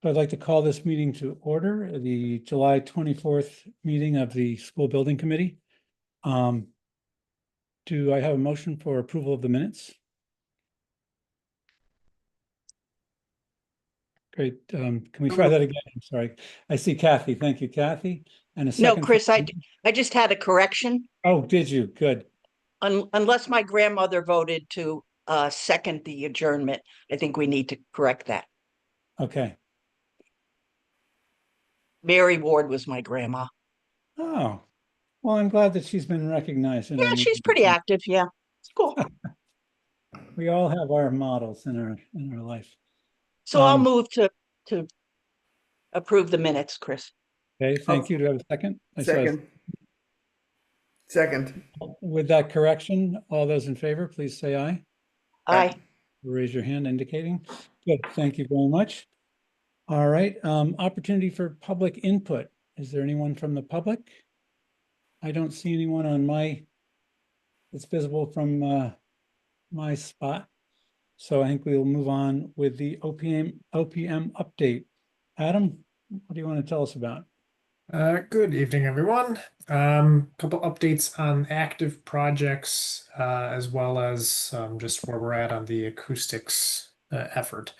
So I'd like to call this meeting to order, the July 24th meeting of the School Building Committee. Do I have a motion for approval of the minutes? Great. Can we try that again? I'm sorry. I see Kathy. Thank you, Kathy. And a No, second. Chris, I just had a correction. Oh, did you? Good. Unless my grandmother voted to second the adjournment, I think we need to correct that. Okay. Mary Ward was my grandma. Oh, well, I'm glad that she's been recognized in our Yeah, she's meeting. pretty active. Yeah, it's cool. We all have our models in our life. So I'll move to approve the minutes, Chris. Okay, thank you. Do I have a second? Second. With that correction, all those in favor, please say aye. Aye. Raise your hand indicating. Good, thank you very much. All right, opportunity for public input. Is there anyone from the public? I don't see anyone on it's visible from my spot. So I think we'll move on with the OPM update. Adam, what do you want to tell us about? Good evening, everyone. Couple updates on active projects, as well as just where we're at on the acoustics effort.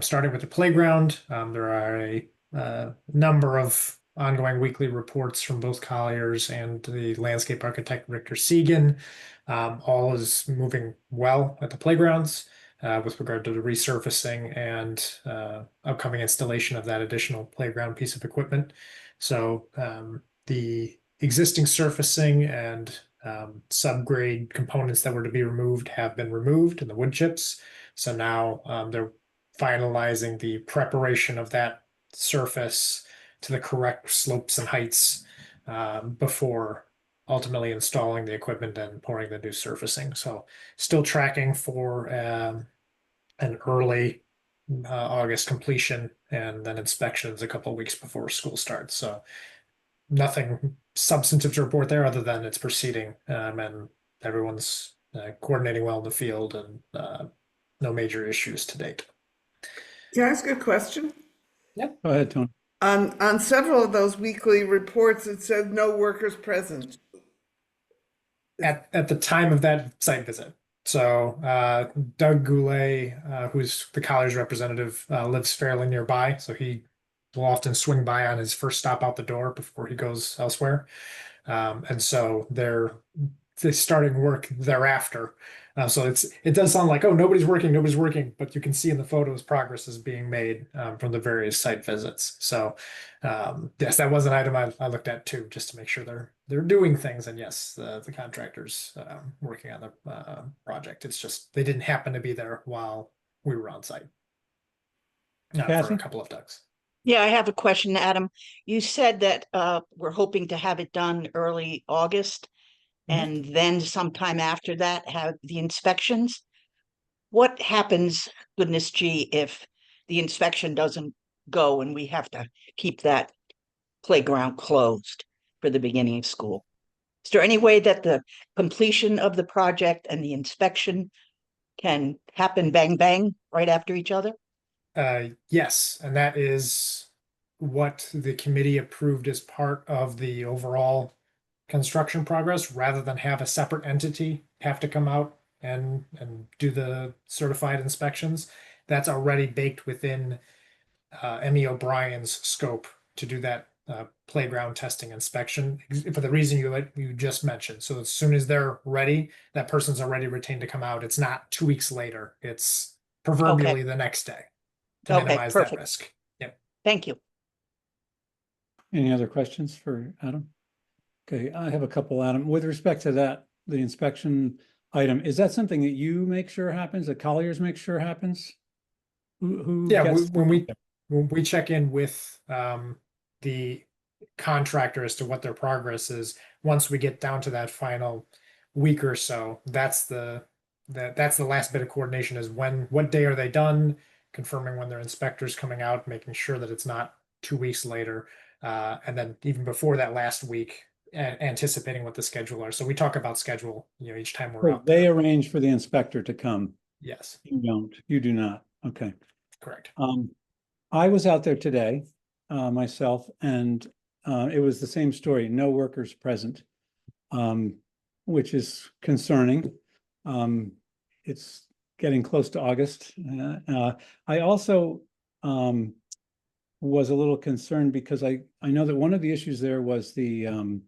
Starting with the playground, there are a number of ongoing weekly reports from both Colliers and the landscape architect Victor Segan. All is moving well at the playgrounds with regard to the resurfacing and upcoming installation of that additional playground piece of equipment. So the existing surfacing and subgrade components that were to be removed have been removed in the wood chips. So now they're finalizing the preparation of that surface to the correct slopes and heights before ultimately installing the equipment and pouring the new surfacing. So still tracking for an early August completion and then inspections a couple of weeks before school starts. So nothing substantive to report there other than it's proceeding and everyone's coordinating well in the field and no major issues to date. Can I ask a question? Yeah, go ahead, Tony. On several of those weekly reports, it said no workers present. At the time of that site visit. So Doug Goulet, who's the Colliers representative, lives fairly nearby. So he will often swing by on his first stop out the door before he goes elsewhere. And so they're starting work thereafter. So it does sound like, oh, nobody's working, but you can see in the photos progress is being made from the various site visits. So yes, that was an item I looked at too, just to make sure they're doing things. And yes, the contractors working on the project. It's just they didn't happen to be there while we were on site for a couple of ducks. Yeah, I have a question, Adam. You said that we're hoping to have it done early August. And then sometime after that, have the inspections. What happens, goodness gee, if the inspection doesn't go and we have to keep that playground closed for the beginning of school? Is there any way that the completion of the project and the inspection can happen bang, bang right after each other? Yes, and that is what the committee approved as part of the overall construction progress, rather than have a separate entity have to come out and do the certified inspections. That's already baked within Emmy O'Brien's scope to do that playground testing inspection for the reason you just mentioned. So as soon as they're ready, that person's already retained to come out. It's not 2 weeks later. It's proverbially the next day to minimize that risk. Yep. Thank you. Any other questions for Adam? Okay, I have a couple, Adam. With respect to that, the inspection item, is that something that you make sure happens, that Colliers make sure happens? When we check in with the contractor as to what their progress is, once we get down to that final week or so, that's the last bit of coordination is what day are they done, confirming when their inspector's coming out, making sure that it's not 2 weeks later. And then even before that last week, anticipating what the schedule are. So we talk about schedule, each time we're out there. They arrange for the inspector to come. Yes. You do not. Okay. Correct. I was out there today, myself, and it was the same story, no workers present, which is concerning. It's getting close to August. I also was a little concerned because I know that one of the issues there was the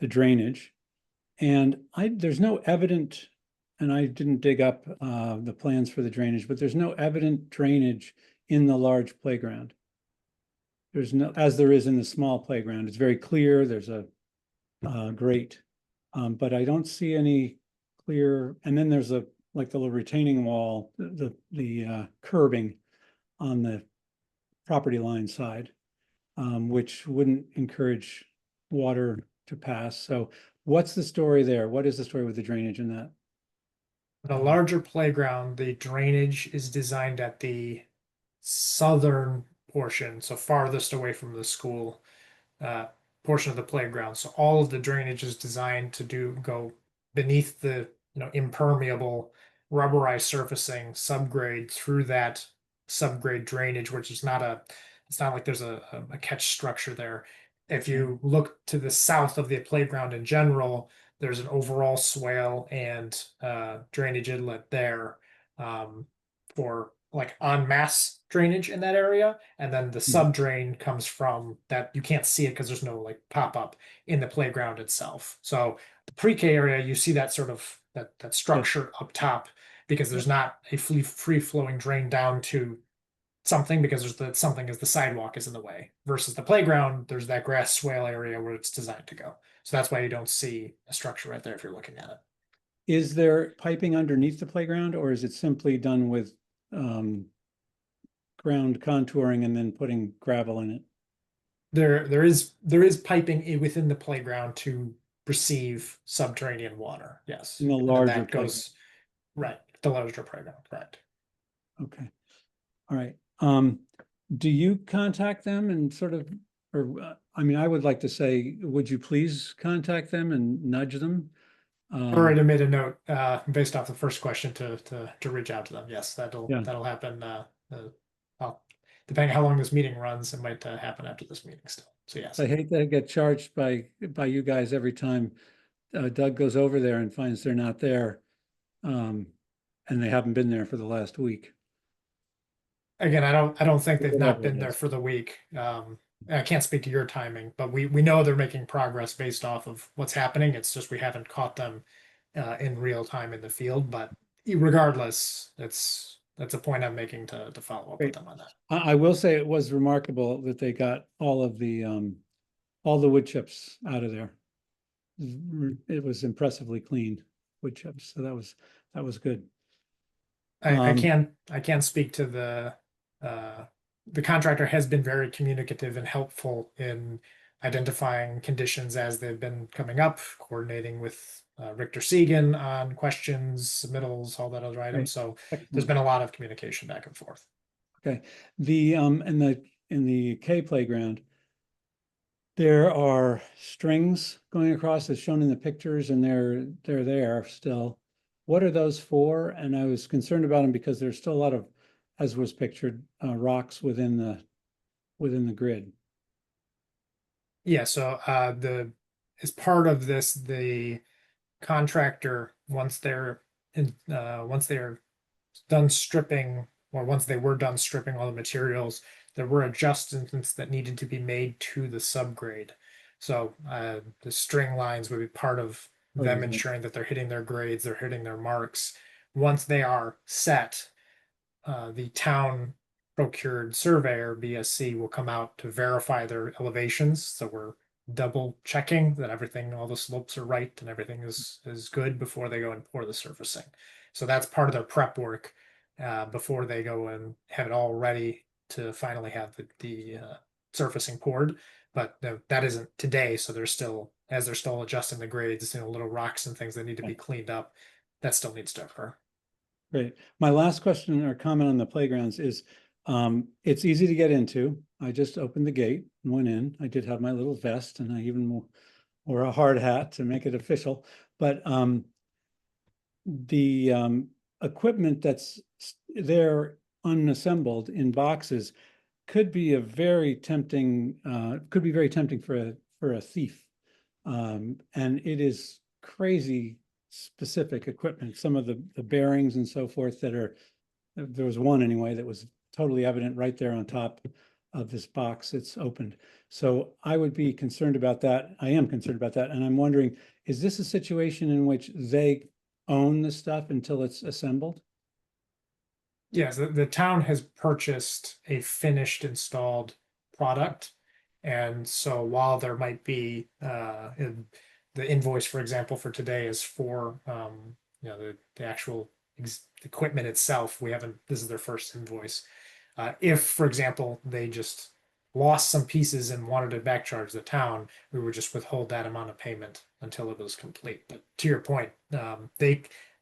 drainage. And there's no evident, and I didn't dig up the plans for the drainage, but there's no evident drainage in the large playground. There's no, as there is in the small playground. It's very clear. There's a grate, but I don't see any clear. And then there's a like the little retaining wall, the curbing on the property line side, which wouldn't encourage water to pass. So what's the story there? What is the story with the drainage in that? The larger playground, the drainage is designed at the southern portion, so farthest away from the school uh, portion of the playground. So all of the drainage is designed to go beneath the impermeable rubberized surfacing subgrade through that subgrade drainage, which is not a it's not like there's a catch structure there. If you look to the south of the playground in general, there's an overall swale and drainage inlet there for like en masse drainage in that area. And then the sub drain comes from that. You can't see it because there's no like pop up in the playground itself. So the pre-K area, you see that sort of that structure up top because there's not a free flowing drain down to something because there's the something is the sidewalk is in the way versus the playground. There's that grass swale area where it's designed to go. So that's why you don't see a structure right there if you're looking at it. Is there piping underneath the playground, or is it simply done with ground contouring and then putting gravel in it? There is piping within the playground to receive subterranean water. Yes, In the and larger that goes right the larger playground. Correct. Okay. All right. Do you contact them and sort of, or I mean, I would like to say, would you please contact them and nudge them? Already made a note based off the first question to reach out to them. Yes, Yeah. that'll happen. Well, depending how long this meeting runs, it might happen after this meeting still. So yes, I hate to get charged by you guys every time Doug goes over there and finds they're not there. And they haven't been there for the last week. again, I don't think they've not Whatever been it there is. for the week. I can't speak to your timing, but we know they're making progress based off of what's happening. It's just we haven't caught them in real time in the field. But regardless, that's a point I'm making to follow up with Great. them on that. I will say it was remarkable that they got all the wood chips out of there. It was impressively clean wood chips, so that was good. I can't speak to the contractor has been very communicative and helpful in identifying conditions as they've been coming up, coordinating with Richter Segan on questions, submittals, all that other items. So there's Excellent. been a lot of communication back and forth. Okay, the in the K playground, there are strings going across as shown in the pictures, and they're there still. What are those for? And I was concerned about them because there's still a lot of, as was pictured, rocks within the grid. Yeah, so as part of this, the contractor once they're done stripping, or once they were done stripping all the materials, there were adjustments that needed to be made to the subgrade. So the string lines would be part of them ensuring that they're hitting their grades, they're hitting their marks. Once they are set, the town procured surveyor, BSC, will come out to verify their elevations. So we're double checking that everything, all the slopes are right and everything is good before they go and pour the surfacing. So that's part of their prep work before they go and have it all ready to finally have the surfacing poured. But that isn't today, so they're still adjusting the grades, little rocks and things that need to be cleaned up. That still needs to occur. Great. My last question or comment on the playgrounds is, it's easy to get into. I just opened the gate and went in. I did have my little vest, and I even wore a hard hat to make it official. But the equipment that's there unassembled in boxes could be a very tempting, could be very tempting for a thief. And it is crazy specific equipment, some of the bearings and so forth that are, there was one anyway that was totally evident right there on top of this box it's opened. So I would be concerned about that. I am concerned about that. And I'm wondering, is this a situation in which they own the stuff until it's assembled? Yes, the town has purchased a finished installed product. And so while there might be the invoice, for example, for today is for the actual equipment itself, we haven't, this is their first invoice. If, for example, they just lost some pieces and wanted to back charge the town, we would just withhold that amount of payment until it was complete. But to your point,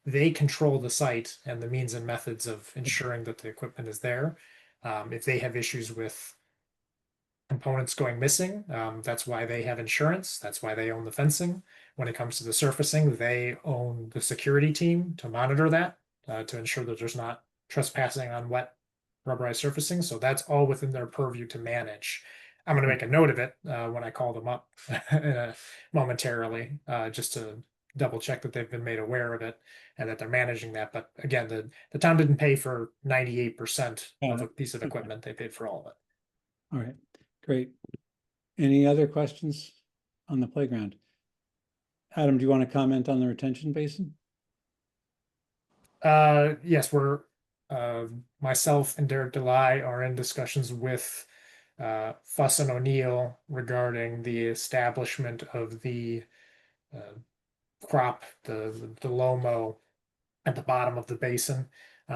they control the site and the means and methods of ensuring that the equipment is there. If they have issues with components going missing, that's why they have insurance. That's why they own the fencing. When it comes to the surfacing, they own the security team to monitor that, to ensure that there's not trespassing on wet rubberized surfacing. So that's all within their purview to manage. I'm going to make a note of it when I call them up momentarily, just to double check that they've been made aware of it and that they're managing that. But again, the town didn't pay for 98% of a piece of equipment. They paid for all of it. All right, great. Any other questions on the playground? Adam, do you want to comment on the retention basin? Yes, we're myself and Derek Delay are in discussions with Fuss and O'Neill regarding the establishment of the crop, the Lomo at the bottom of the basin.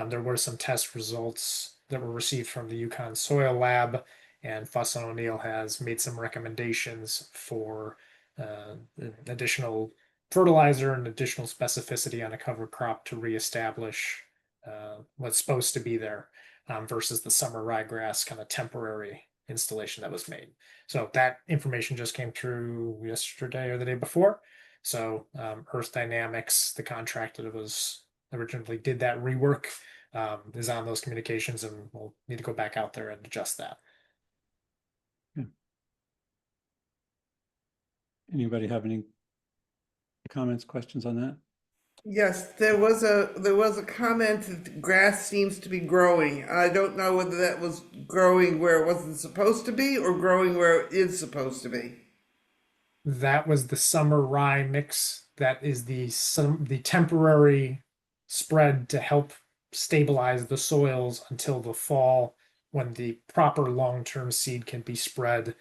There were some test results that were received from the Yukon Soil Lab, and Fuss and O'Neill has made some recommendations for additional fertilizer and additional specificity on a cover crop to reestablish what's supposed to be there, versus the summer ryegrass kind of temporary installation that was made. So that information just came through yesterday or the day before. So Earth Dynamics, the contractor that was originally did that rework, is on those communications, and we'll need to go back out there and adjust that. Anybody have any comments, questions on that? Yes, there was a comment that grass seems to be growing. I don't know whether that was growing where it wasn't supposed to be or growing where it is supposed to be. That was the summer rye mix. That is the temporary spread to help stabilize the soils until the fall, when the proper long-term seed can be spread.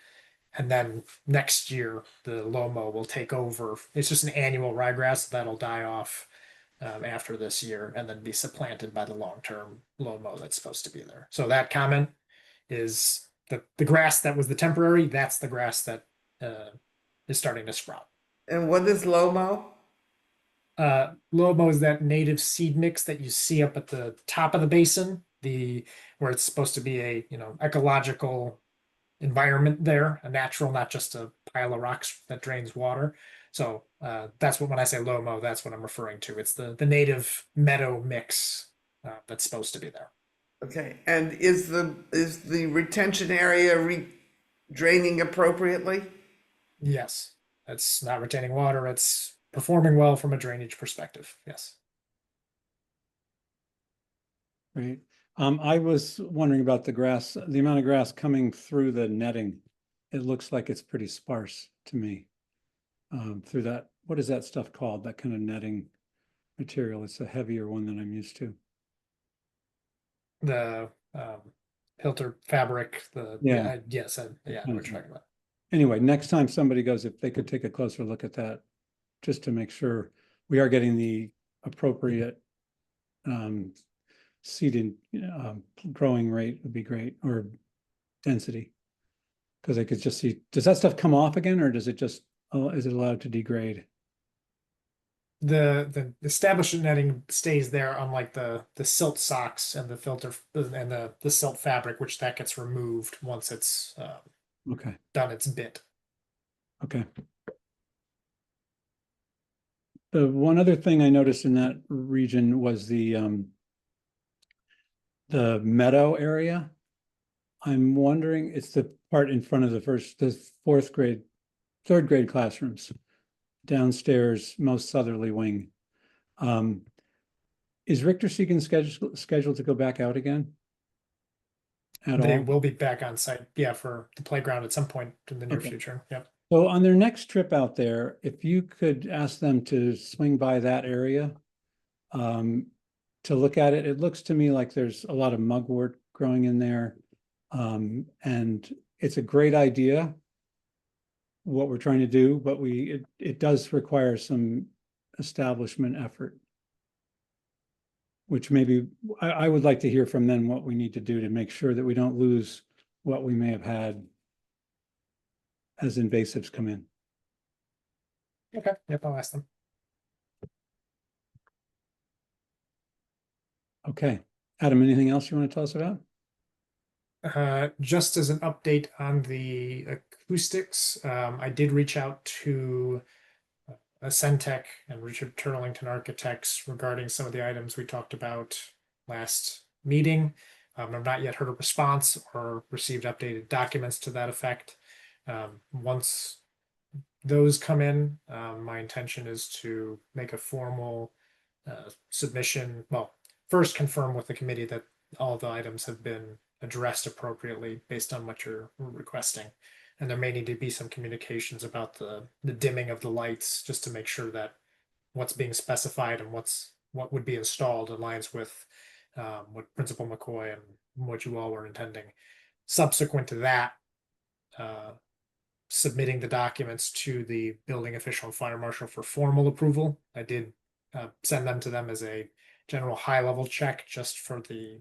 And then next year, the Lomo will take over. It's just an annual ryegrass that'll die off after this year and then be supplanted by the long-term Lomo that's supposed to be there. So that comment is the grass that was the temporary, that's the grass that is starting to sprout. And what is Lomo? Lomo is that native seed mix that you see up at the top of the basin, where it's supposed to be a ecological environment there, a natural, not just a pile of rocks that drains water. So that's when I say Lomo, that's what I'm referring to. It's the native meadow mix that's supposed to be there. Okay, and is the retention area draining appropriately? Yes, it's not retaining water. It's performing well from a drainage perspective. Yes. Right. I was wondering about the grass, the amount of grass coming through the netting. It looks like it's pretty sparse to me. Through that, what is that stuff called? That kind of netting material. It's a heavier one than I'm used to. The filter fabric. Yeah. Yes. Yeah. We're talking about. Anyway, next time somebody goes, if they could take a closer look at that, just to make sure we are getting the appropriate seed growing rate would be great, or density. Because I could just see, does that stuff come off again, or does it just, is it allowed to degrade? The established netting stays there, unlike the silt socks and the filter and the silt fabric, which that gets removed once it's Okay. done its bit. Okay. The one other thing I noticed in that region was the meadow area. I'm wondering, it's the part in front of the third grade classrooms, downstairs, most southerly wing. Is Richter Seegan scheduled to go back out again? At They all? will be back on site, yeah, for the playground at some point in the near Okay. future. Yep. So on their next trip out there, if you could ask them to swing by that area, to look at it, it looks to me like there's a lot of mugwort growing in there. And it's a great idea, what we're trying to do, but it does require some establishment effort. Which maybe I would like to hear from them what we need to do to make sure that we don't lose what we may have had as invasives come in. Okay. Yep. I'll ask them. Okay. Adam, anything else you want to tell us about? Just as an update on the acoustics, I did reach out to Centec and Richard Turlington Architects regarding some of the items we talked about last meeting. I've not yet heard a response or received updated documents to that effect. Once those come in, my intention is to make a formal submission. Well, first confirm with the committee that all the items have been addressed appropriately based on what you're requesting. And there may need to be some communications about the dimming of the lights just to make sure that what's being specified and what would be installed aligns with what Principal McCoy and what you all were intending. Subsequent to that, submitting the documents to the building official and fire marshal for formal approval. I did send them to them as a general high level check just for the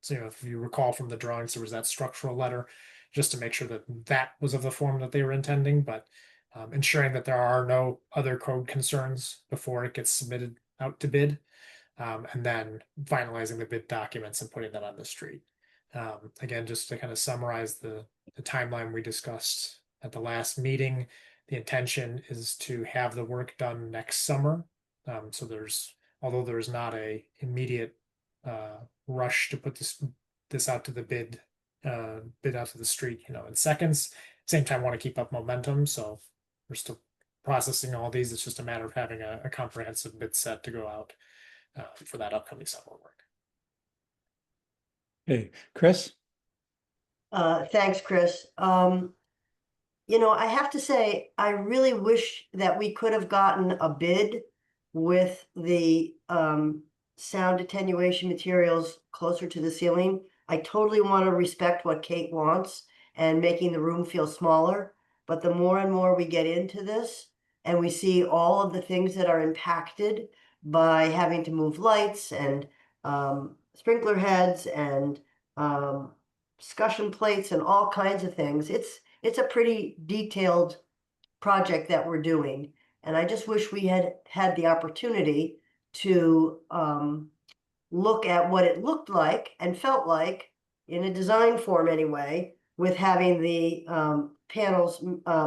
so if you recall from the drawings, there was that structural letter just to make sure that that was of the form that they were intending, but ensuring that there are no other code concerns before it gets submitted out to bid, and then finalizing the bid documents and putting that on the street. Again, just to kind of summarize the timeline we discussed at the last meeting, the intention is to have the work done next summer. So although there's not a immediate rush to put this out to the bid out to the street, in seconds. Same time, want to keep up momentum, so we're still processing all these. It's just a matter of having a comprehensive bid set to go out for that upcoming summer work. Okay, Chris? Thanks, Chris. I have to say, I really wish that we could have gotten a bid with the sound attenuation materials closer to the ceiling. I totally want to respect what Kate wants and making the room feel smaller. But the more and more we get into this and we see all of the things that are impacted by having to move lights and sprinkler heads and scutcheon plates and all kinds of things, it's a pretty detailed project that we're doing. And I just wish we had had the opportunity to look at what it looked like and felt like in a design form anyway, with having the panels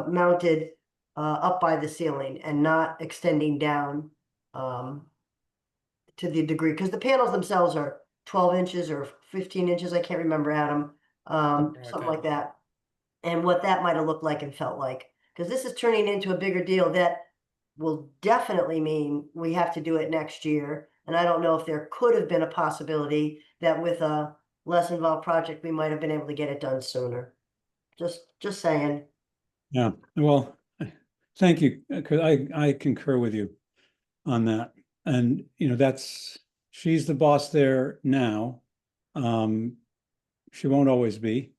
mounted up by the ceiling and not extending down to the degree, because the panels themselves are 12 inches or 15 inches. I can't remember, Adam, something like that. And what that might have looked like and felt like, because this is turning into a bigger deal that will definitely mean we have to do it next year. And I don't know if there could have been a possibility that with a less involved project, we might have been able to get it done sooner. Just saying. Yeah, well, thank you. 'Cause I concur with you on that. And, she's the boss there now. She won't always be.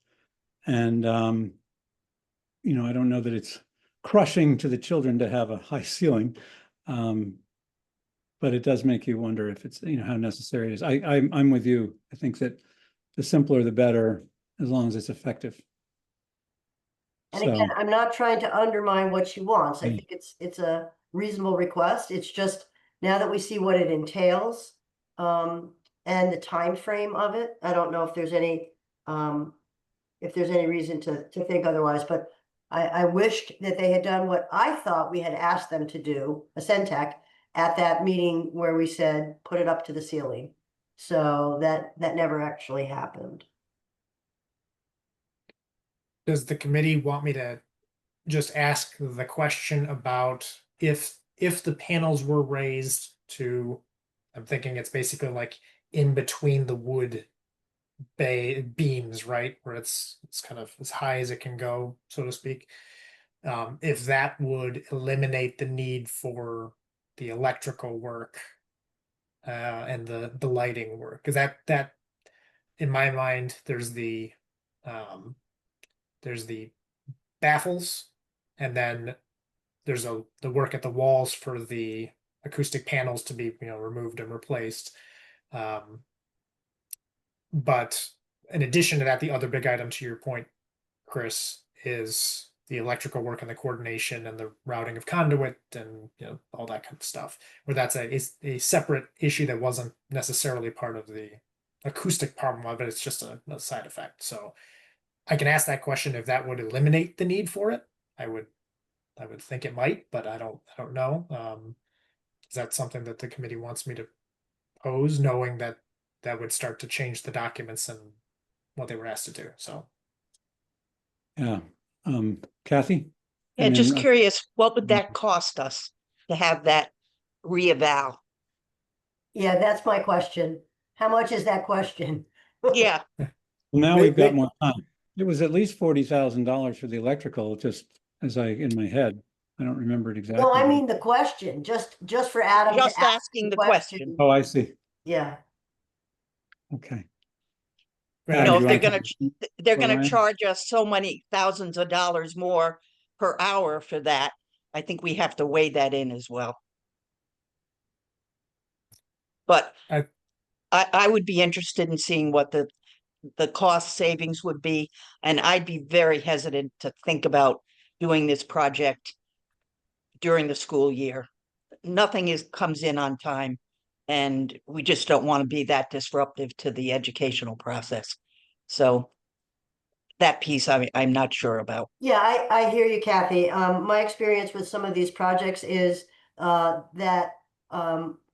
And, I don't know that it's crushing to the children to have a high ceiling. But it does make you wonder if it's, how necessary it is. I'm with you. I think that the simpler, the better, as long as it's effective. And again, I'm not trying to undermine what she wants. I think it's a reasonable request. It's just now that we see what it entails, and the time frame of it, I don't know if there's any reason to think otherwise, but I wished that they had done what I thought we had asked them to do, a Centec, at that meeting where we said, put it up to the ceiling. So that never actually happened. does the committee want me to just ask the question about if the panels were raised to, I'm thinking it's basically like in between the wood bay beams, right? Where it's kind of as high as it can go, so to speak. If that would eliminate the need for the electrical work and the lighting work, because that in my mind um, there's the baffles, and then there's the work at the walls for the acoustic panels to be removed and replaced. But in addition to that, the other big item to your point, Chris, is the electrical work and the coordination and the routing of conduit and all that kind of stuff. Where that's a separate issue that wasn't necessarily part of the acoustic problem of it. It's just a side effect. So I can ask that question if that would eliminate the need for it. I would think it might, but I don't know. Is that something that the committee wants me to pose, knowing that that would start to change the documents and what they were asked to do? So Yeah. Kathy? Yeah, just uh, curious, what would that cost us to have that reeval? Yeah, that's my question. How much is that question? Yeah, Now May- we've got may- more time. It was at least $40,000 for the electrical, just as in my head. I don't remember it exactly. No, I mean the question, just for Adam to just ask asking the the question. Oh, I see. Yeah, Okay. You Adam, know, do if you they're want gonna, to- they're gonna Ryan? charge us so many thousands of dollars more per hour for that, I think we have to weigh that in as well. But I- I would be interested in seeing what the cost savings would be, and I'd be very hesitant to think about doing this project during the school year. Nothing comes in on time, and we just don't want to be that disruptive to the educational process. So that piece I'm not sure about. yeah, I hear you, Kathy. My experience with some of these projects is that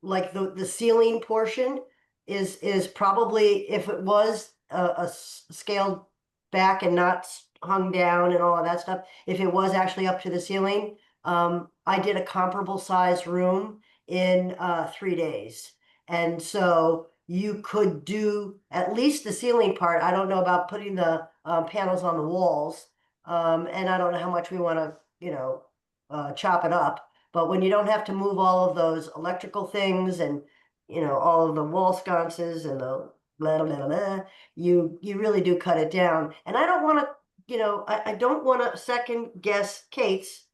like the ceiling portion is probably, if it was scaled back and not hung down and all of that stuff, if it was actually up to the ceiling, I did a comparable size room in 3 days. And so you could do at least the ceiling part. I don't know about putting the panels on the walls. And I don't know how much we want to, chop it up. But when you don't have to move all of those electrical things and, all of the wall sconces and the blah, blah, blah, blah, you really do cut it down. And I don't want to, I don't want to second guess Kate's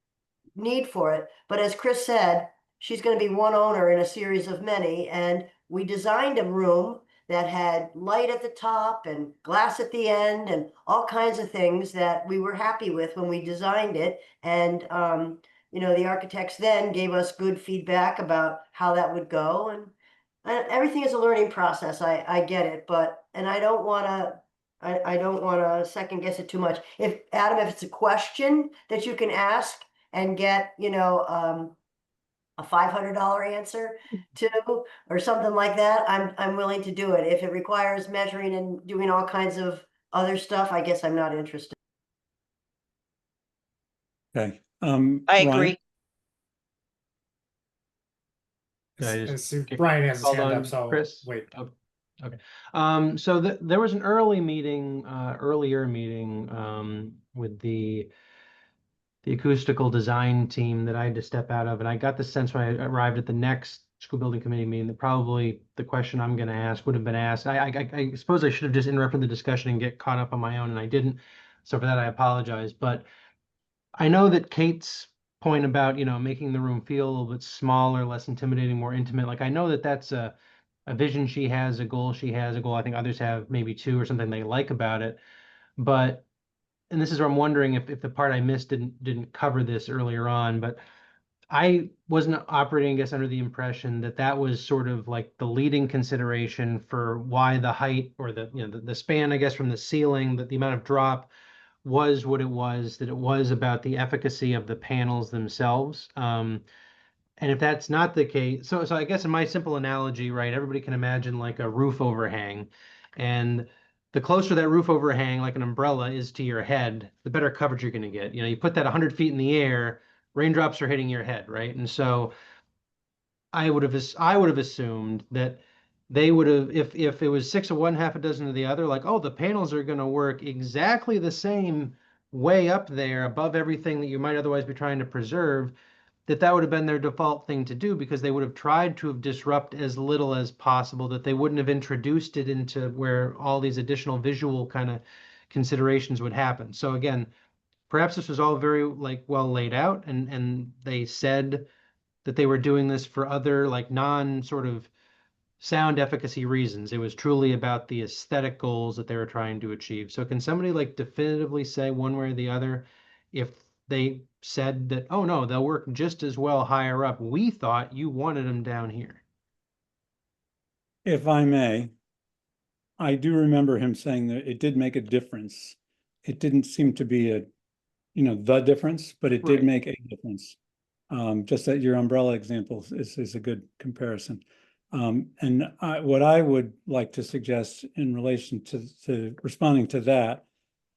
need for it. But as Chris said, she's going to be one owner in a series of many. And we designed a room that had light at the top and glass at the end and all kinds of things that we were happy with when we designed it. And, the architects then gave us good feedback about how that would go. And everything is a learning process. I get it, and I don't want to I don't want to second guess it too much. If Adam, if it's a question that you can ask and get, a $500 answer to, or something like that, I'm willing to do it. If it requires measuring and doing all kinds of other stuff, I guess I'm not interested. Okay. I Ryan? agree. Did I I just see get Brian has his called hand on, up, so Chris? wait. Oh, okay. So there was an earlier meeting with the acoustical design team that I had to step out of, and I got the sense when I arrived at the next school building committee meeting that probably the question I'm going to ask would have been asked. I suppose I should have just interrupted the discussion and get caught up on my own, and I didn't. So for that, I apologize. But I know that Kate's point about, making the room feel a little bit smaller, less intimidating, more intimate, like I know that that's a vision she has, a goal she has, a goal I think others have, maybe two, or something they like about it. But, and this is where I'm wondering if the part I missed didn't cover this earlier on, but I wasn't operating, I guess, under the impression that that was sort of like the leading consideration for why the height, or the span, I guess, from the ceiling, that the amount of drop was what it was, that it was about the efficacy of the panels themselves. And if that's not the case, so I guess in my simple analogy, right, everybody can imagine like a roof overhang. And the closer that roof overhang, like an umbrella, is to your head, the better coverage you're going to get. You put that 100 feet in the air, raindrops are hitting your head, right? And so I would have assumed that they would have, if it was 6 of one, half a dozen of the other, like, oh, the panels are going to work exactly the same way up there above everything that you might otherwise be trying to preserve, that would have been their default thing to do, because they would have tried to have disrupt as little as possible, that they wouldn't have introduced it into where all these additional visual kind of considerations would happen. So again, perhaps this was all very like well laid out, and they said that they were doing this for other like non sort of sound efficacy reasons. It was truly about the aesthetic goals that they were trying to achieve. So can somebody like definitively say one way or the other if they said that, oh no, they'll work just as well higher up? We thought you wanted them down here. If I may, I do remember him saying that it did make a difference. It didn't seem to be the difference, but it did Right. make a difference. Just that your umbrella example is a good comparison. And what I would like to suggest in relation to responding to that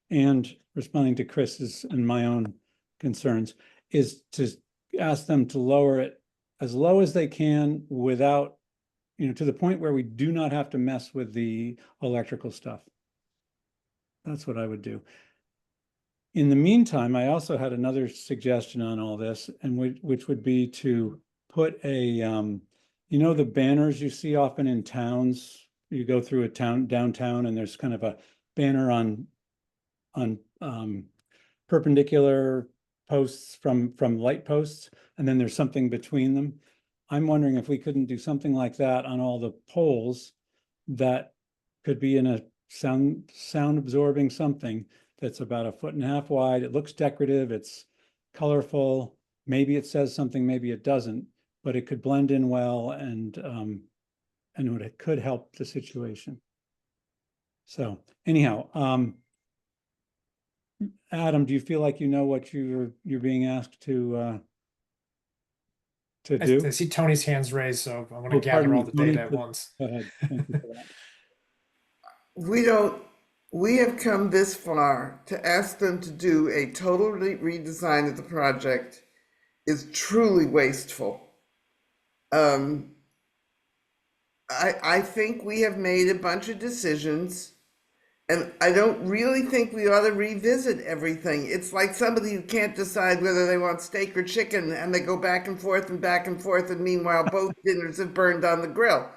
and responding to Chris's and my own concerns is to ask them to lower it as low as they can without, to the point where we do not have to mess with the electrical stuff. That's what I would do. In the meantime, I also had another suggestion on all this, and which would be to put a, the banners you see often in towns. You go through a town downtown, and there's kind of a banner on perpendicular posts from light posts, and then there's something between them. I'm wondering if we couldn't do something like that on all the poles that could be in a sound absorbing something that's about 1.5 feet wide. It looks decorative, it's colorful. Maybe it says something, maybe it doesn't, but it could blend in well, and it could help the situation. So anyhow, Adam, do you feel like you know what you're being asked to do? I see Tony's hands raised, so I want to Oh, pardon gather all me, the Tony, data at once. Go ahead. Thank you for that. We have come this far to ask them to do a total redesign of the project is truly wasteful. I think we have made a bunch of decisions, and I don't really think we ought to revisit everything. It's like somebody who can't decide whether they want steak or chicken, and they go back and forth and back and forth, and meanwhile both dinners have burned on the grill.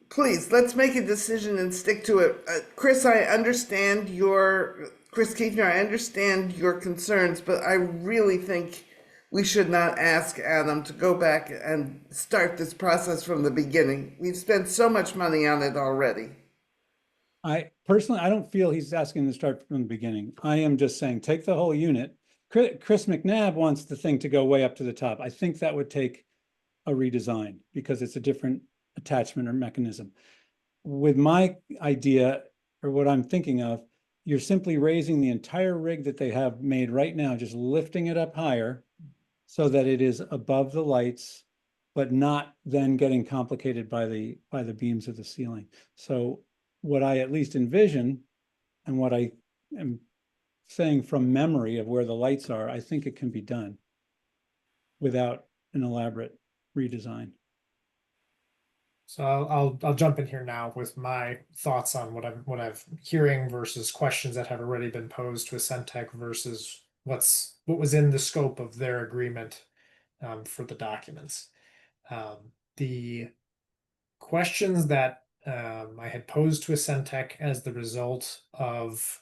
Please, let's make a decision and stick to it. Chris Kiefner, I understand your concerns, but I really think we should not ask Adam to go back and start this process from the beginning. We've spent so much money on it already. I personally don't feel he's asking to start from the beginning. I am just saying, take the whole unit. Chris McNabb wants the thing to go way up to the top. I think that would take a redesign because it's a different attachment or mechanism. With my idea, or what I'm thinking of, you're simply raising the entire rig that they have made right now, just lifting it up higher so that it is above the lights, but not then getting complicated by the beams of the ceiling. So what I at least envision, and what I am saying from memory of where the lights are, I think it can be done without an elaborate redesign. So I'll jump in here now with my thoughts on what I've hearing versus questions that have already been posed to Ascentech versus what was in the scope of their agreement for the documents. The questions that I had posed to Ascentech as the result of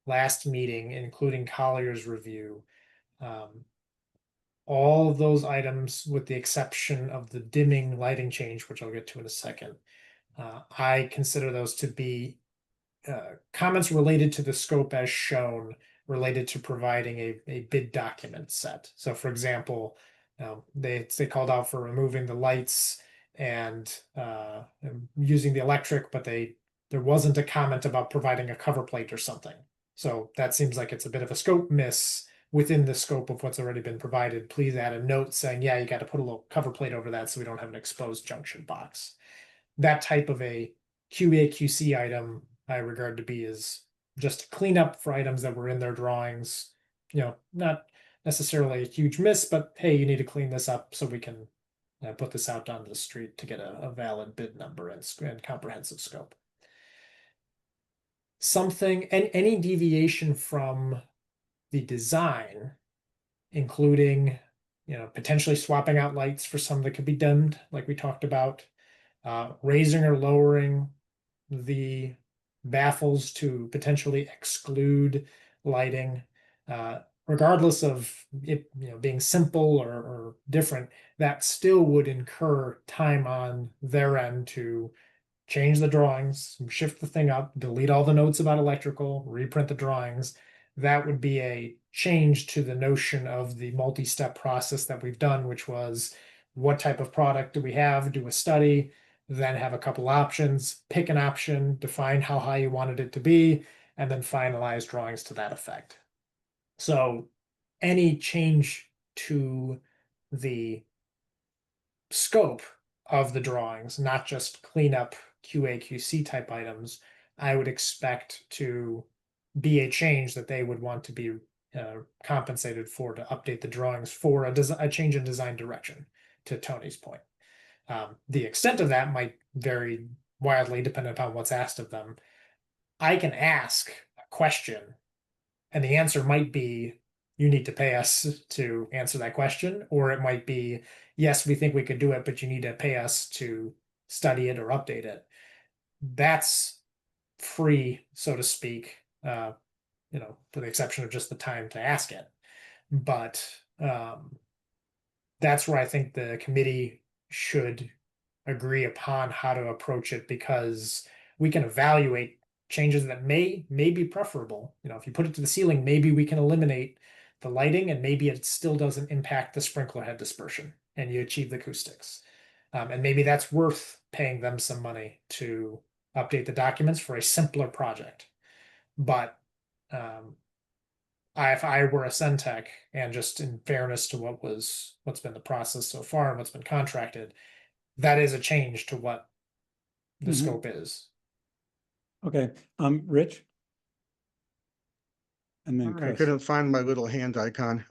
last meeting, including Collier's review, all of those items, with the exception of the dimming lighting change, which I'll get to in a second, I consider those to be comments related to the scope as shown, related to providing a bid document set. So for example, they called out for removing the lights and using the electric, but there wasn't a comment about providing a cover plate or something. So that seems like it's a bit of a scope miss within the scope of what's already been provided. Please add a note saying, yeah, you got to put a little cover plate over that so we don't have an exposed junction box. that type of a QA/QC item I regard to be as just cleanup for items that were in their drawings. Not necessarily a huge miss, but hey, you need to clean this up so we can put this out onto the street to get a valid bid number and comprehensive scope. Any deviation from the design, including potentially swapping out lights for some that could be dimmed, like we talked about, raising or lowering the baffles to potentially exclude lighting, regardless of it being simple or different, that still would incur time on their end to change the drawings, shift the thing up, delete all the notes about electrical, reprint the drawings. That would be a change to the notion of the multi-step process that we've done, which was what type of product do we have, do a study, then have a couple options, pick an option, define how high you wanted it to be, and then finalize drawings to that effect. So any change to the scope of the drawings, not just cleanup QA/QC type items, I would expect to be a change that they would want to be compensated for, to update the drawings for a change in design direction, to Tony's point. The extent of that might vary wildly depending upon what's asked of them. I can ask a question, and the answer might be, you need to pay us to answer that question, or it might be, yes, we think we could do it, but you need to pay us to study it or update it. That's free, so to speak, for the exception of just the time to ask it. But that's where I think the committee should agree upon how to approach it, because we can evaluate changes that may be preferable. If you put it to the ceiling, maybe we can eliminate the lighting, and maybe it still doesn't impact the sprinkler head dispersion, and you achieve the acoustics. And maybe that's worth paying them some money to update the documents for a simpler project. But if I were a Centec, and just in fairness to what's been the process so far and what's been contracted, that is a change to what the scope is. Okay, Rich? And then I Chris. couldn't find my little hand icon.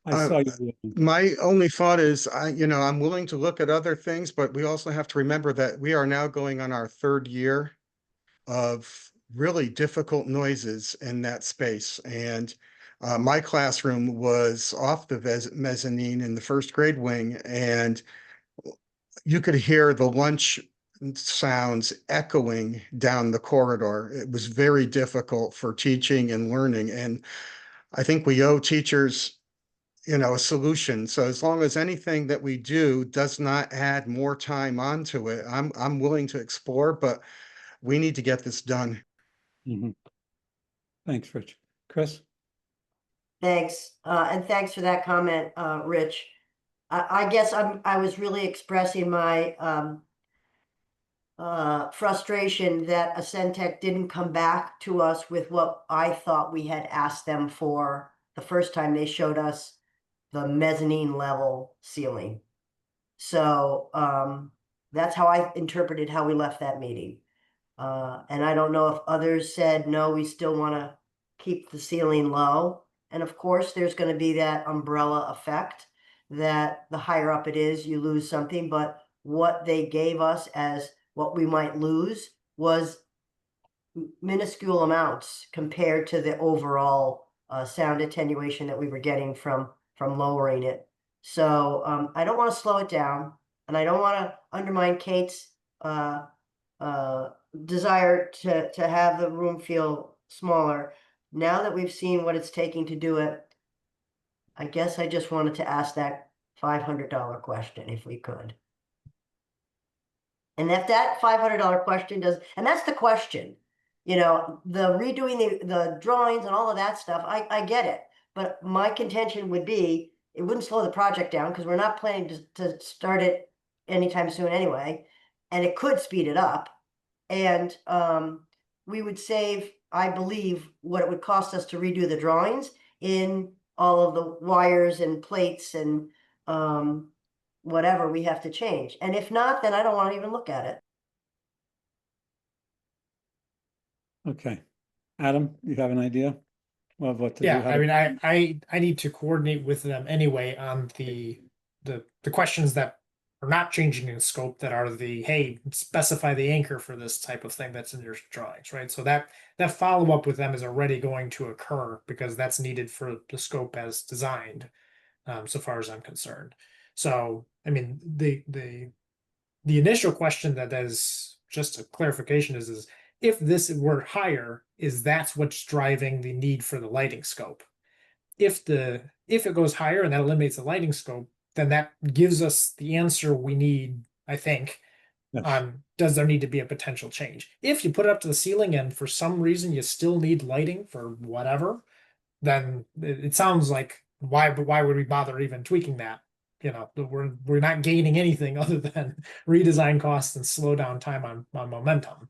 I saw you. My only thought is, I'm willing to look at other things, but we also have to remember that we are now going on our third year of really difficult noises in that space. And my classroom was off the mezzanine in the first grade wing, and you could hear the lunch sounds echoing down the corridor. It was very difficult for teaching and learning. And I think we owe teachers, a solution. So as long as anything that we do does not add more time onto it, I'm willing to explore, but we need to get this done. Mhm. Thanks, Rich. Chris? Thanks, and thanks for that comment, Rich. I guess I was really expressing my frustration that Ascentech didn't come back to us with what I thought we had asked them for the first time they showed us the mezzanine level ceiling. So that's how I interpreted how we left that meeting. And I don't know if others said, no, we still want to keep the ceiling low. And of course, there's going to be that umbrella effect that the higher up it is, you lose something. But what they gave us as what we might lose was minuscule amounts compared to the overall sound attenuation that we were getting from lowering it. So I don't want to slow it down, and I don't want to undermine Kate's desire to have the room feel smaller. Now that we've seen what it's taking to do it, I guess I just wanted to ask that $500 question if we could. And if that $500 question does, and that's the question, the redoing the drawings and all of that stuff, I get it. But my contention would be, it wouldn't slow the project down, because we're not planning to start it anytime soon anyway. And it could speed it up. And we would save, I believe, what it would cost us to redo the drawings in all of the wires and plates and whatever we have to change. And if not, then I don't want to even look at it. Okay. Adam, you have an idea of what to do? Yeah, how I to- mean, I need to coordinate with them anyway on the questions that are not changing in scope, that are the, hey, specify the anchor for this type of thing that's in your drawings, right? So that follow-up with them is already going to occur because that's needed for the scope as designed, so far as I'm concerned. So, I mean, the initial question that is just a clarification is if this were higher, is that's what's driving the need for the lighting scope? If it goes higher and that eliminates the lighting scope, then that gives us the answer we need, I think, Yes. on does there need to be a potential change. If you put it up to the ceiling and for some reason you still need lighting for whatever, then it sounds like why would we bother even tweaking that? You know, we're not gaining anything other than redesign costs and slow down time on momentum.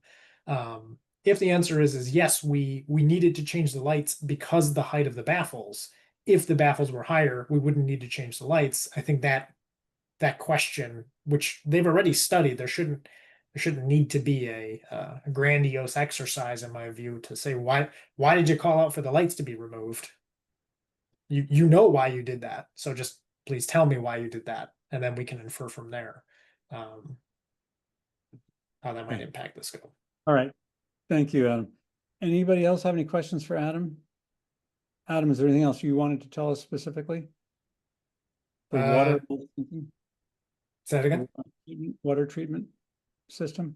If the answer is yes, we needed to change the lights because of the height of the baffles. If the baffles were higher, we wouldn't need to change the lights. I think that question, which they've already studied, there shouldn't need to be a grandiose exercise, in my view, to say why did you call out for the lights to be removed? You know why you did that, so just please tell me why you did that, and then we can infer from there how that might impact the scope. All right. Thank you, Adam. Anybody else have any questions for Adam? Adam, is there anything else you wanted to tell us specifically? The water. Say that again. Water treatment system?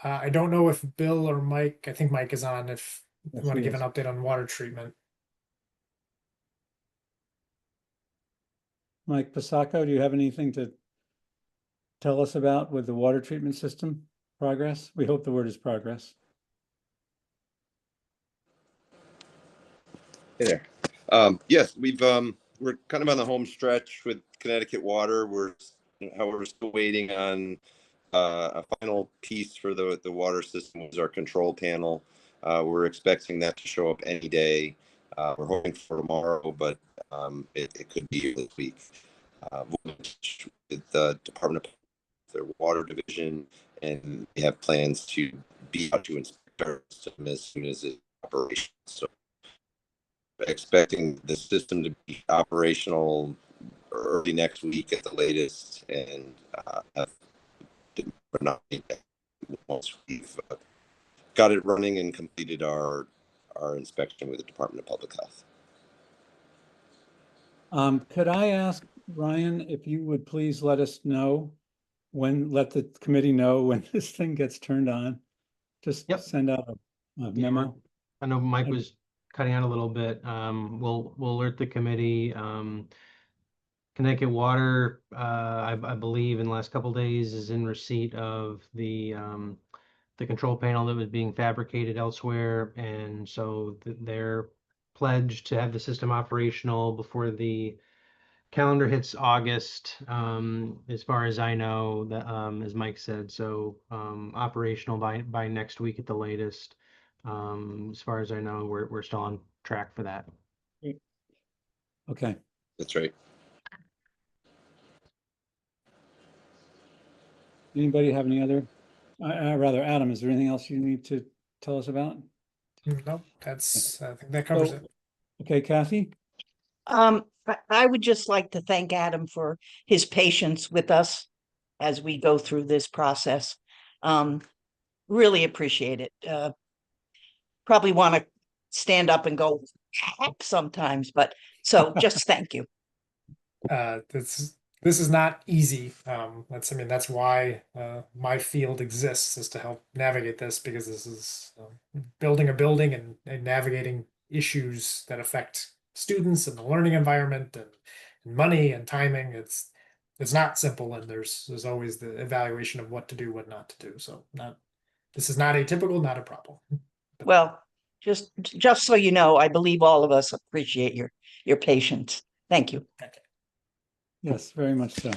I don't know if Bill or Mike, I think Mike is on, if you Yes, want to he give is. an update on water treatment. Mike Pasacco, do you have anything to tell us about with the water treatment system progress? We hope the word is progress. Hey there. Yes, we're kind of on the home stretch with Connecticut Water. However, still waiting on a final piece for the water system, which is our control panel. We're expecting that to show up any day. We're hoping for tomorrow, but it could be this week. With the Department of their water division, and we have plans to be out to inspect our system as soon as it's operational. So expecting the system to be operational early next week at the latest, and once we've got it running and completed our inspection with the Department of Public Health. Could I ask Ryan if you would please let us know let the committee know when this thing gets turned on? Just Yep. send out a memo. I know Mike Okay. was cutting out a little bit. We'll alert the committee. Connecticut Water, I believe in the last couple days is in receipt of the control panel that was being fabricated elsewhere, and so they're pledged to have the system operational before the calendar hits August, as far as I know, that as Mike said, so operational by next week at the latest. As far as I know, we're still on track for that. Okay. That's right. Anybody have any other, rather, Adam, is there anything else you need to tell us about? No, I think that covers it. Okay, Kathy? I would just like to thank Adam for his patience with us as we go through this process. Really appreciate it. Probably want to stand up and go heck sometimes, but so just thank you. This is not easy. That's why my field exists, is to help navigate this, because this is building a building and navigating issues that affect students and the learning environment and money and timing. It's not simple, and there's always the evaluation of what to do, what not to do. So this is not atypical, not a problem. Well, just so you know, I believe all of us appreciate your patience. Thank you. Yes, very much so.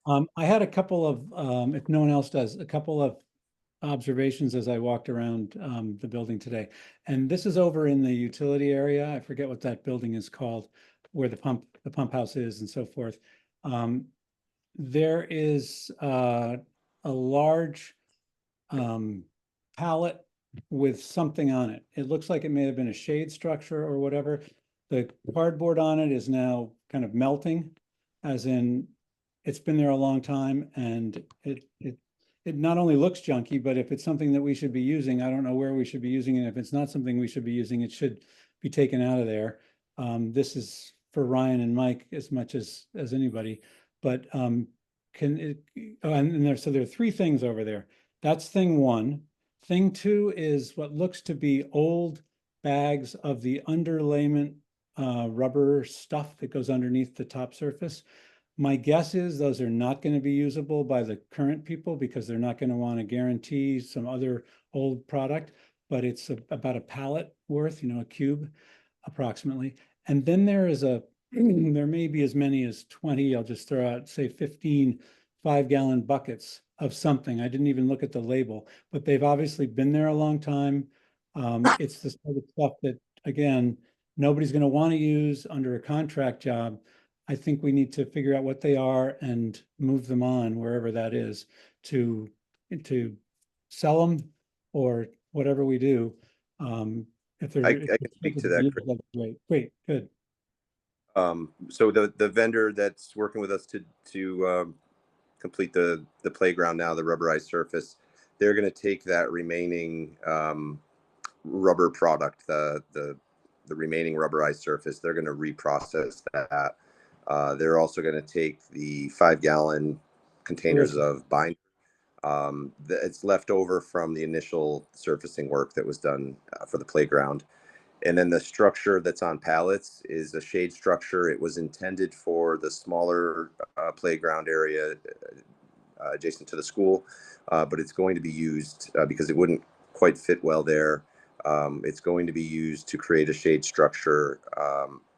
I had a couple of, if no one else does, a couple of observations as I walked around the building today. And this is over in the utility area. I forget what that building is called, where the pump house is and so forth. there is a large pallet with something on it. It looks like it may have been a shade structure or whatever. The cardboard on it is now kind of melting, as in it's been there a long time, and it not only looks junky, but if it's something that we should be using, I don't know where we should be using it. If it's not something we should be using, it should be taken out of there. This is for Ryan and Mike as much as anybody, but can it, and there are three things over there. That's thing one. Thing two is what looks to be old bags of the underlayment rubber stuff that goes underneath the top surface. My guess is those are not going to be usable by the current people because they're not going to want to guarantee some other old product, but it's about a pallet worth, a cube approximately. And then there is there may be as many as 20, I'll just throw out, say 15 5-gallon buckets of something. I didn't even look at the label, but they've obviously been there a long time. It's the sort of stuff that, again, nobody's going to want to use under a contract job. I think we need to figure out what they are and move them on wherever that is to sell them or whatever we do. If I can speak to that, Chris. Great, good. So the vendor that's working with us to complete the playground now, the rubberized surface, they're going to take that remaining rubber product, the remaining rubberized surface. They're going to reprocess that. They're also going to take the 5-gallon containers of binder. It's left over from the initial surfacing work that was done for the playground. And then the structure that's on pallets is a shade structure. It was intended for the smaller playground area adjacent to the school, but it's going to be used because it wouldn't quite fit well there. It's going to be used to create a shade structure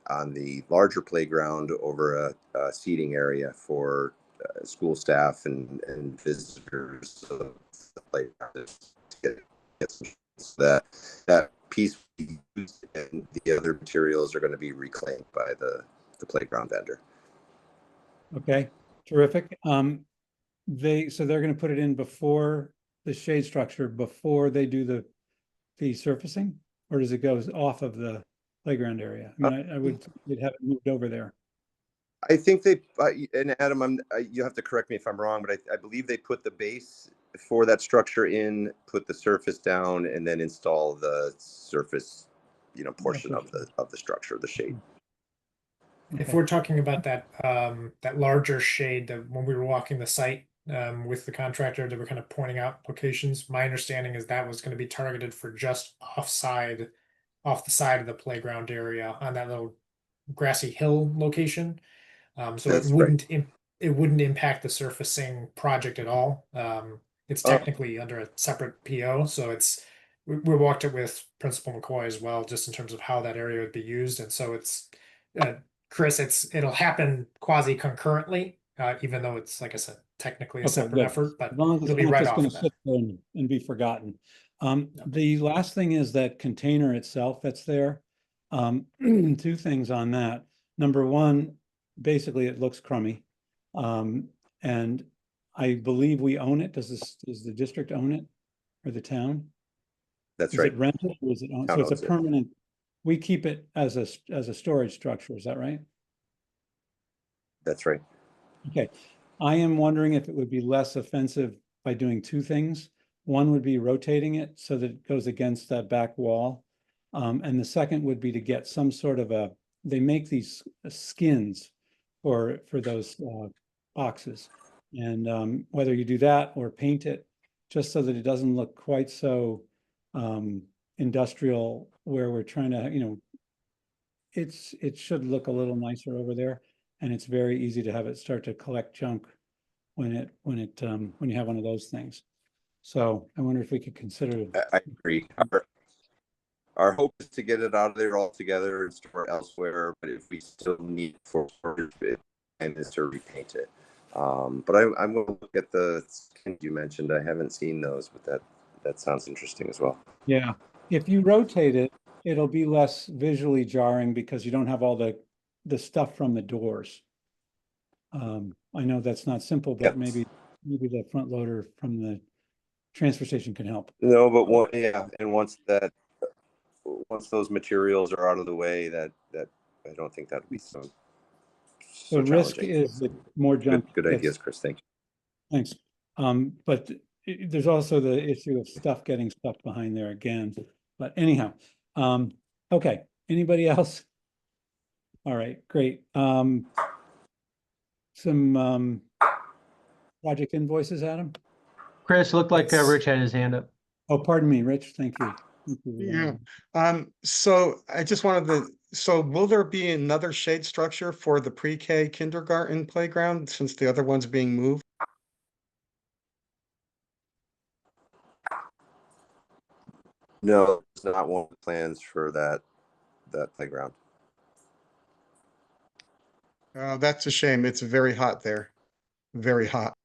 on the larger playground over a seating area for school staff and visitors of the playground to get some, so that piece used and the other materials are going to be reclaimed by the playground vendor. Okay, terrific. So they're going to put it in before the shade structure, before they do the surfacing, or does it go off of the playground area? I mean, I would have it moved over there. I think they, and Adam, you have to correct me if I'm wrong, but I believe they put the base for that structure in, put the surface down, and then install the surface, portion of the structure, the shade. If Okay. we're talking about that that larger shade, that when we were walking the site with the contractor, they were kind of pointing out locations. My understanding is that was going to be targeted for just off the side of the playground area on that little grassy hill location. So That's it wouldn't impact the surfacing project at all. It's technically under a separate PO, so we walked it with Principal McCoy as well, just in terms of how that area would be used, and so it's Chris, it'll happen quasi concurrently, even though it's, like I said, technically a separate good. effort, but As long as it'll it's be not right just off going of to that. sit there and be forgotten. The last thing is that container itself that's there. Two things on that. Number one, basically it looks crummy. And I believe we own it. Does the district own it or the town? That's Is right. it rented or is it owned? Town So it's a owns it. permanent, we keep it as a storage structure, is that right? That's right. Okay, I am wondering if it would be less offensive by doing two things. One would be rotating it so that it goes against that back wall. And the second would be to get some sort of they make these skins for those boxes. And whether you do that or paint it, just so that it doesn't look quite so industrial, where we're trying to, it should look a little nicer over there. And it's very easy to have it start to collect junk when you have one of those things. So I wonder if we could consider. I agree. Our hope is to get it out of there altogether and store it elsewhere. But if we still need for storage, and is to repaint it. But I'm going to look at the skins you mentioned. I haven't seen those, but that sounds interesting as well. Yeah, if you rotate it, it'll be less visually jarring because you don't have all the stuff from the doors. I know that's not simple, but Yep. maybe the front loader from the transfer station can help. No, but yeah, and once those materials are out of the way, that I don't think that'll be so The risk challenging. is that more junk Good gets. ideas, Chris. Thank you. Thanks. But there's also the issue of stuff getting stuck behind there again. But anyhow, okay. Anybody else? All right, great. Some project invoices, Adam? Chris, looked like Yes. Rich had his hand up. Oh, pardon me, Rich. Thank you. Thank you. Yeah. So I just wanted so will there be another shade structure for the pre-K kindergarten playground since the other one's being moved? No, it's not one of the plans for that playground. That's a shame. It's very hot there. Very hot.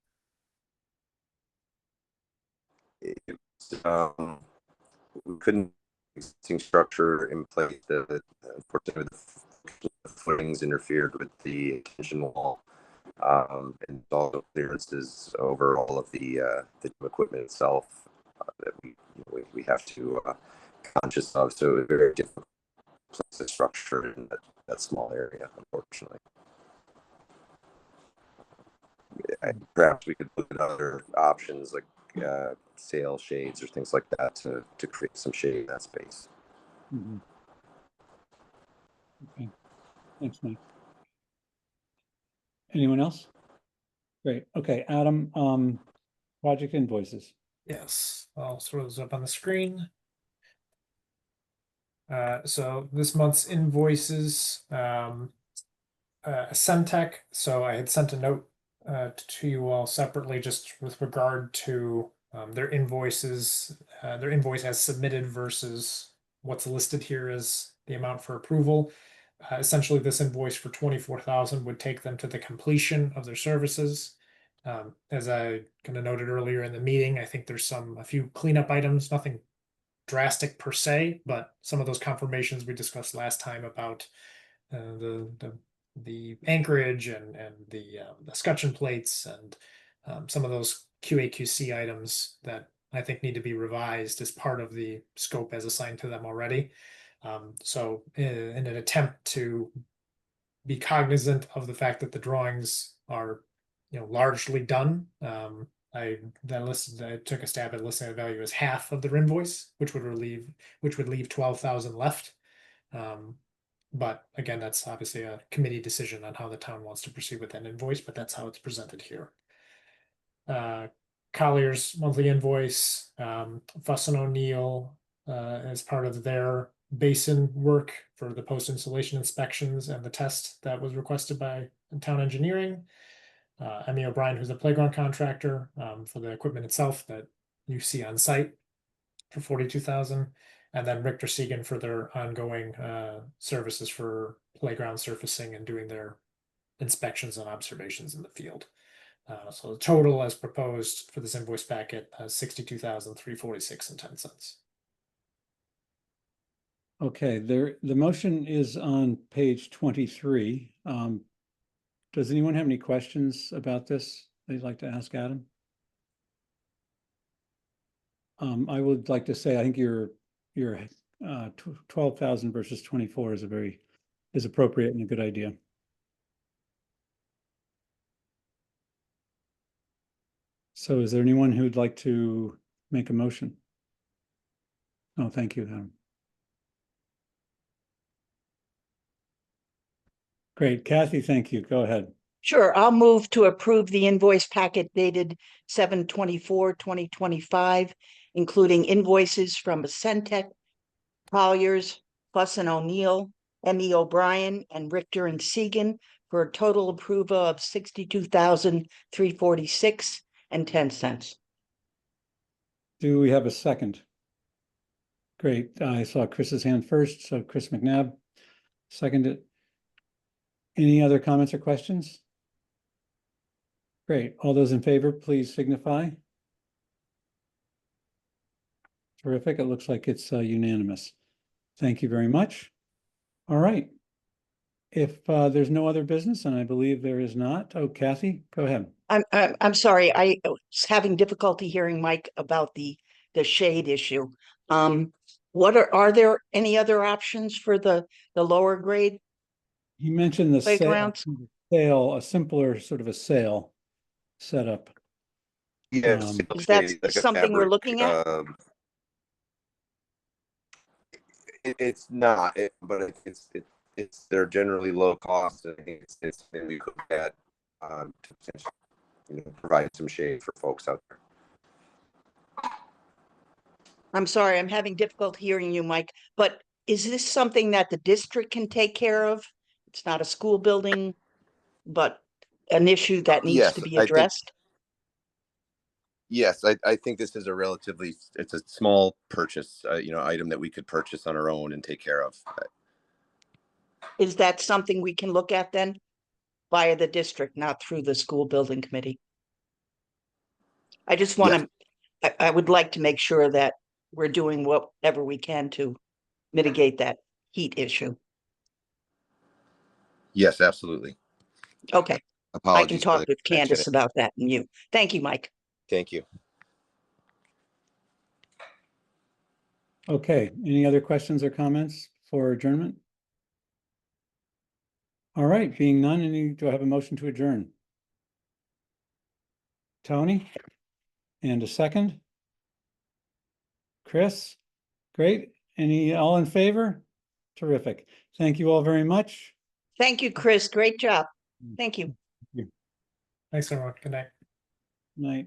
We couldn't existing structure in place that unfortunately the footings interfered with the extension wall, and also clearances over all of the equipment itself that we have to conscious of. So it was very difficult to place a structure in that small area, unfortunately. Perhaps we could look at other options like sail shades or things like that to create some shade in that space. Mhm. Okay. Thanks, Mike. Anyone else? Great. Okay, Adam, project invoices. Yes, I'll throw those up on the screen. So this month's invoices, Centec. So I had sent a note to you all separately just with regard to their invoices, their invoice as submitted versus what's listed here as the amount for approval. Essentially, this invoice for 24,000 would take them to the completion of their services. As I kind of noted earlier in the meeting, I think there's a few cleanup items, nothing drastic per se, but some of those confirmations we discussed last time about the anchorage and the escutcheon plates and some of those QA/QC items that I think need to be revised as part of the scope as assigned to them already. So in an attempt to be cognizant of the fact that the drawings are, largely done, I took a stab at listing the value as half of their invoice, which would leave 12,000 left. But again, that's obviously a committee decision on how the town wants to proceed with that invoice, but that's how it's presented here. Collier's monthly invoice, Fuss and O'Neill, as part of their basin work for the post-installation inspections and the test that was requested by town engineering. Emmy O'Brien, who's a playground contractor, for the equipment itself that you see on site for 42,000. And then Richter Segan for their ongoing services for playground surfacing and doing their inspections and observations in the field. So the total as proposed for this invoice packet, 62,346.10. Okay, the motion is on page 23. Does anyone have any questions about this they'd like to ask Adam? I would like to say, I think your 12,000 versus 24 is appropriate and a good idea. So is there anyone who'd like to make a motion? Oh, thank you, Adam. Great, Kathy, thank you. Go ahead. Sure, I'll move to approve the invoice packet dated 7/24/2025, including invoices from Centec, Colliers, Fuss and O'Neill, Emmy O'Brien, and Richter and Segan for a total approval of 62,346.10. Do we have a second? Great, I saw Chris's hand first, so Chris McNabb seconded. Any other comments or questions? Great, all those in favor, please signify. Terrific, it looks like it's unanimous. Thank you very much. All right. if there's no other business, and I believe there is not. Oh, Kathy, go ahead. I'm sorry, I was having difficulty hearing Mike about the shade issue. What are there any other options for the lower grade He mentioned the playgrounds? sale, a simpler sort of a sale setup. Yes, Is that like a something we're fabric, looking at? It's not, but they're generally low cost, and I think it's something we could add to potentially, provide some shade for folks out there. I'm sorry, I'm having difficulty hearing you, Mike, but is this something that the district can take care of? It's not a school building, but an issue that needs Yes, to be I think addressed? Yes, I think this is it's a small purchase, item that we could purchase on our own and take care of. Is that something we can look at then via the district, not through the school building committee? I just want Yes, to, I would like to make sure that we're doing whatever we can to mitigate that heat issue. yes, absolutely. Okay, I can Apologies for talk the with connection. Candace about that and you. Thank you, Mike. Thank you. Okay, any other questions or comments for adjournment? All right, being none, do I have a motion to adjourn? Tony? And a second? Chris? Great. All in favor? Terrific. Thank you all very much. Thank you, Chris. Great job. Thank you. Thanks, everyone. Good night. Night.